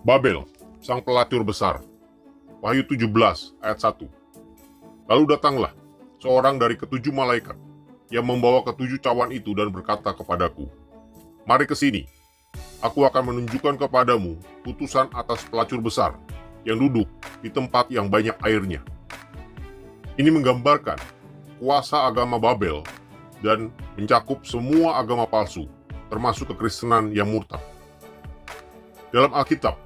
Babel, sang pelacur besar. Wahyu 17 ayat 1. Lalu datanglah seorang dari ketujuh malaikat yang membawa ketujuh cawan itu dan berkata kepadaku, "Mari ke sini, aku akan menunjukkan kepadamu putusan atas pelacur besar yang duduk di tempat yang banyak airnya." Ini menggambarkan kuasa agama Babel dan mencakup semua agama palsu, termasuk kekristenan yang murtad. Dalam Alkitab,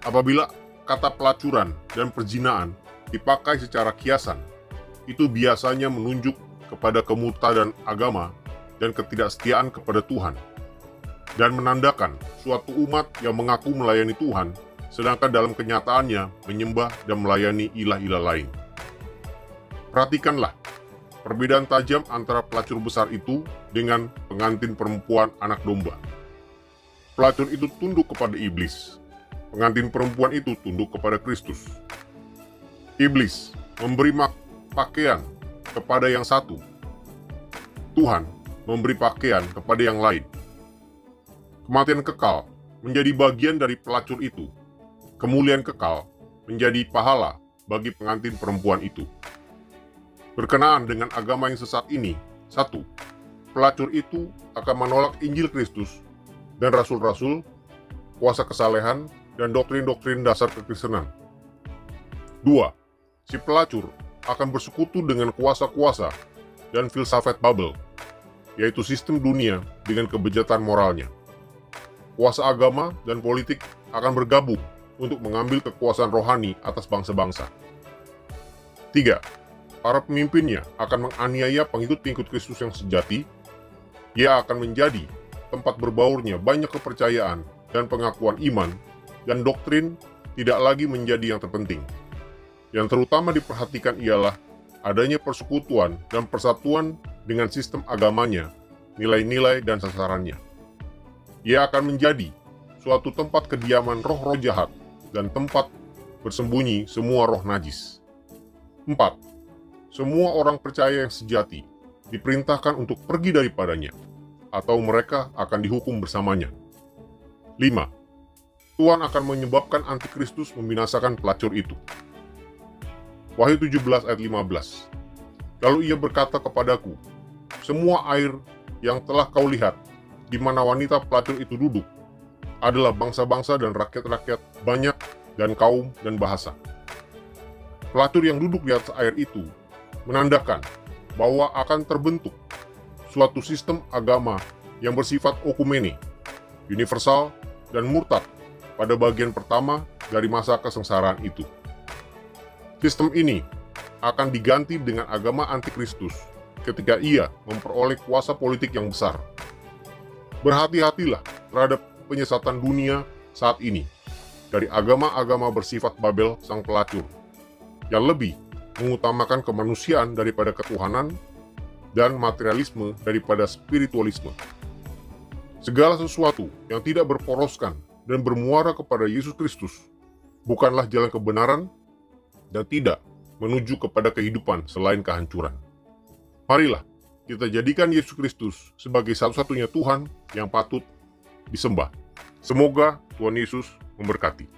apabila kata pelacuran dan perzinaan dipakai secara kiasan, itu biasanya menunjuk kepada kemurtadan agama dan ketidaksetiaan kepada Tuhan, dan menandakan suatu umat yang mengaku melayani Tuhan, sedangkan dalam kenyataannya menyembah dan melayani ilah-ilah lain. Perhatikanlah perbedaan tajam antara pelacur besar itu dengan pengantin perempuan anak domba. Pelacur itu tunduk kepada iblis. Pengantin perempuan itu tunduk kepada Kristus. Iblis memberi pakaian kepada yang satu. Tuhan memberi pakaian kepada yang lain. Kematian kekal menjadi bagian dari pelacur itu. Kemuliaan kekal menjadi pahala bagi pengantin perempuan itu. Berkenaan dengan agama yang sesat ini, satu, pelacur itu akan menolak Injil Kristus dan rasul-rasul, kuasa kesalehan, dan doktrin-doktrin dasar kekristenan. Dua, si pelacur akan bersekutu dengan kuasa-kuasa dan filsafat Babel, yaitu sistem dunia dengan kebejatan moralnya. Kuasa agama dan politik akan bergabung untuk mengambil kekuasaan rohani atas bangsa-bangsa. Tiga, para pemimpinnya akan menganiaya pengikut-pengikut Kristus yang sejati. Ia akan menjadi tempat berbaurnya banyak kepercayaan dan pengakuan iman, dan doktrin tidak lagi menjadi yang terpenting. Yang terutama diperhatikan ialah adanya persekutuan dan persatuan dengan sistem agamanya, nilai-nilai dan sasarannya. Ia akan menjadi suatu tempat kediaman roh-roh jahat dan tempat bersembunyi semua roh najis. 4. Semua orang percaya yang sejati diperintahkan untuk pergi daripadanya, atau mereka akan dihukum bersamanya. 5. Tuhan akan menyebabkan antikristus membinasakan pelacur itu. Wahyu 17 ayat 15. Lalu ia berkata kepadaku, "Semua air yang telah kau lihat, di mana wanita pelacur itu duduk, adalah bangsa-bangsa dan rakyat-rakyat banyak dan kaum dan bahasa." Pelacur yang duduk di atas air itu menandakan bahwa akan terbentuk suatu sistem agama yang bersifat okumene, universal, dan murtad pada bagian pertama dari masa kesengsaraan itu. Sistem ini akan diganti dengan agama antikristus ketika ia memperoleh kuasa politik yang besar. Berhati-hatilah terhadap penyesatan dunia saat ini dari agama-agama bersifat Babel sang pelacur, yang lebih mengutamakan kemanusiaan daripada ketuhanan dan materialisme daripada spiritualisme. Segala sesuatu yang tidak berporoskan dan bermuara kepada Yesus Kristus bukanlah jalan kebenaran dan tidak menuju kepada kehidupan selain kehancuran. Marilah kita jadikan Yesus Kristus sebagai satu-satunya Tuhan yang patut disembah. Semoga Tuhan Yesus memberkati.